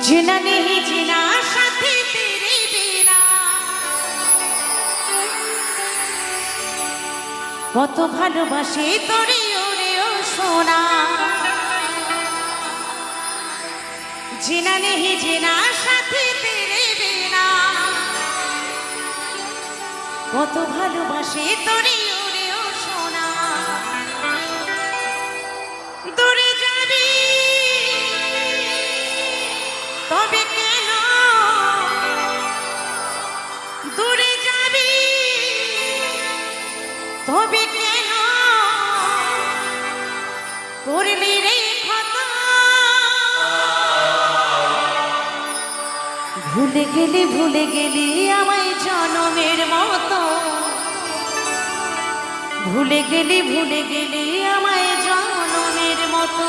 जीना नहीं जीना साथी तेरे बिना কত ভালোবাসি তোরে ওরে ও সোনা जीना नहीं जीना साथी तेरे बिना কত ভালোবাসি তোরে ওরে ও সোনা দূরে যাবি তবে কেন দূরে যাবি তবে কেন করলি রে ক্ষত ভুলে গেলি আমায় জনমের মতো ভুলে গেলি আমায় জনমের মতো